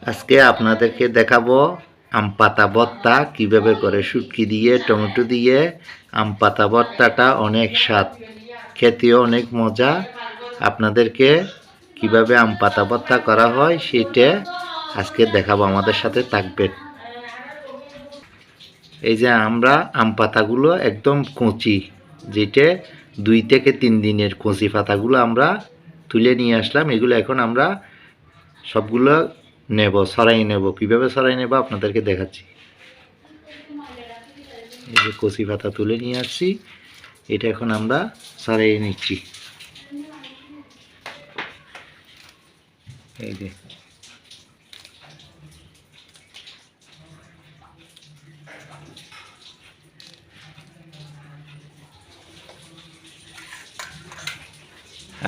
আজকে আপনাদেরকে দেখাবো আম পাতা ভর্তা কিভাবে করে শুটকি দিয়ে টমেটো দিয়ে আম পাতা ভর্তাটা অনেক স্বাদ, খেতেও অনেক মজা। আপনাদেরকে কিভাবে আম পাতা ভর্তা করা হয় সেটা আজকে দেখাবো, আমাদের সাথে থাকবেন। এই যে আমরা আম পাতাগুলো একদম কচি, যেটা 2 থেকে 3 দিনের কচি পাতাগুলো আমরা তুলে নিয়ে আসলাম। এগুলো এখন আমরা সবগুলো নেব, সরাই নেব। কিভাবে সরাই নেব আপনাদেরকে দেখাচ্ছি। এই যে কচি পাতা তুলে নিয়ে আসছি, এটা এখন আমরা সরাই নিচ্ছি। এই যে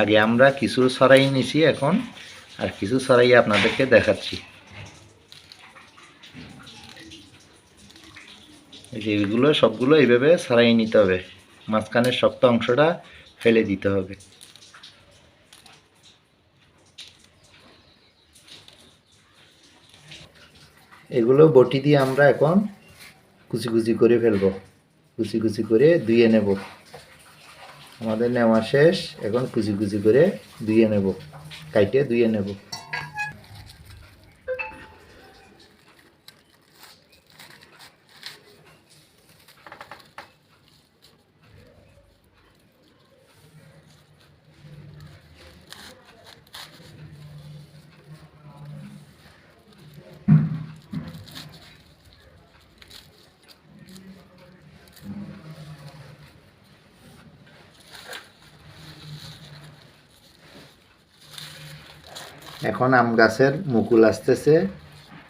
আগে আমরা কিছু সরাই নিছি, এখন আর কিছু সরাই আপনাদেরকে দেখাচ্ছি। এই যে এইগুলো সবগুলো এইভাবে সরাই নিতে হবে, মাঝখানের শক্ত অংশটা ফেলে দিতে হবে। এগুলো বটি দিয়ে আমরা এখন কুচি কুচি করে ফেলবো, কুচি কুচি করে ধুয়ে নেব। আমাদের নেওয়া শেষ, এখন কুচি কুচি করে ধুয়ে নেব, কাইটে ধুয়ে নেব। এখন আম গাছের মুকুল আসতেছে,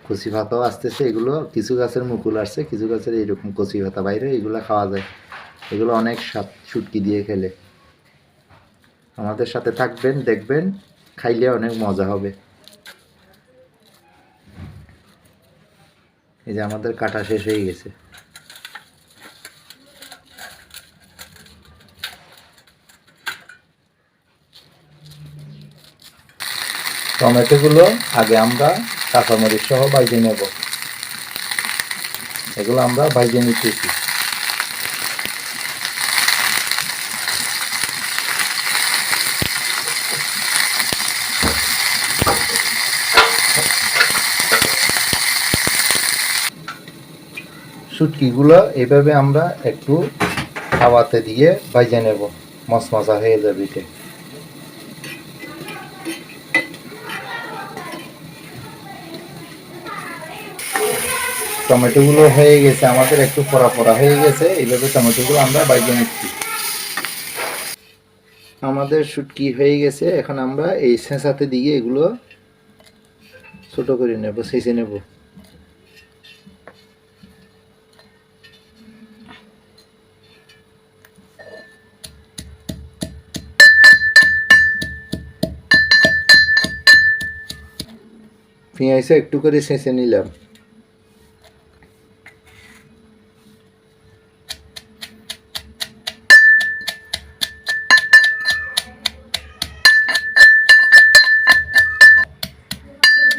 কচি পাতাও আসতেছে। এগুলো কিছু গাছের মুকুল আসছে, কিছু গাছের এইরকম কচি পাতা বাইরে, এগুলো খাওয়া যায়। এগুলো অনেক স্বাদ শুটকি দিয়ে খেলে। আমাদের সাথে থাকবেন, দেখবেন, খাইলে অনেক মজা হবে। এই যে আমাদের কাটা শেষ হয়ে গেছে। টমেটোগুলো আগে আমরা কাঁচামরিচ সহ ভাজে নেব। এগুলো আমরা ভাজে নিতেছি। শুটকিগুলো এভাবে আমরা একটু হাওয়াতে দিয়ে ভাজে নেব, মশমশা হয়ে যাবে এটা। টমেটোগুলো হয়ে গেছে আমাদের, একটু পোড়া পোড়া হয়ে গেছে। এইভাবে টমেটোগুলো আমরা ভাজে নিচ্ছি। আমাদের শুটকি হয়ে গেছে, এখন আমরা এই ছেঁচাতে দিয়ে এগুলো ছোট করে নেব, ছেঁচে নেব। পেঁয়াজটা একটু করে ছেঁচে নিলাম।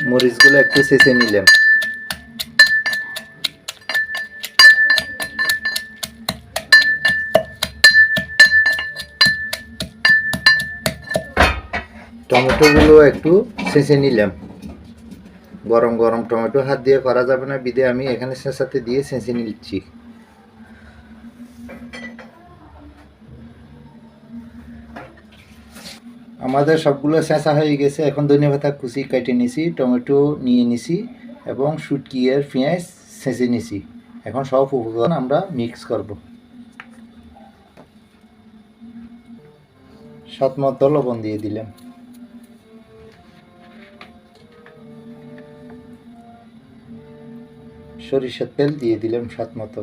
মরিচগুলো একটু ছেঁচে নিলাম। টমেটোগুলো একটু ছেঁচে নিলাম। গরম গরম টমেটো হাত দিয়ে করা যাবে না, বিদে আমি এখানে ছেঁচাতে দিয়ে ছেঁচে নিচ্ছি। আমাদের সবগুলো ছেঁচা হয়ে গেছে। এখন ধনেপাতা কুচি কেটে নিছি, টমেটো নিয়ে নিছি এবং শুটকি আর পেঁয়াজ ছেঁচে নিছি। এখন সব উপকরণ আমরা মিক্স করব। স্বাদ মতো লবণ দিয়ে দিলাম। সরিষার তেল দিয়ে দিলাম স্বাদ মতো।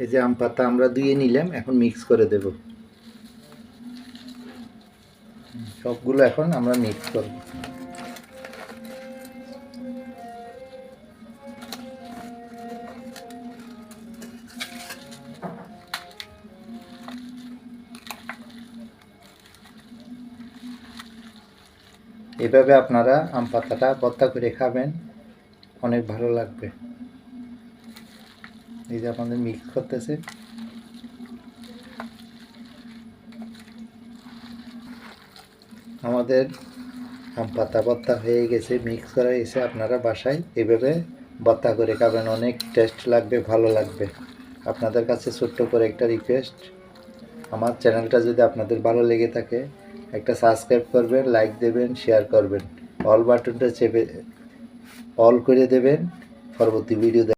এই যে আম পাতা আমরা ধুয়ে নিলাম, এখন মিক্স করে দেব। সবগুলো এখন আমরা মিক্স করব। এভাবে আপনারা আম পাতাটা ভর্তা করে খাবেন, অনেক ভালো লাগবে। এই যে আপনাদের মিক্স করতেছে। আমাদের আম পাতা ভর্তা হয়ে গেছে, মিক্স করা গেছে। আপনারা বাসায় এভাবে ভর্তা করে খাবেন, অনেক টেস্ট লাগবে, ভালো লাগবে। আপনাদের কাছে ছোট্ট করে একটা রিকোয়েস্ট, আমার চ্যানেলটা যদি আপনাদের ভালো লেগে থাকে একটা সাবস্ক্রাইব করবেন, লাইক দেবেন, শেয়ার করবেন, অল বাটনটা চেপে অল করে দেবেন পরবর্তী ভিডিও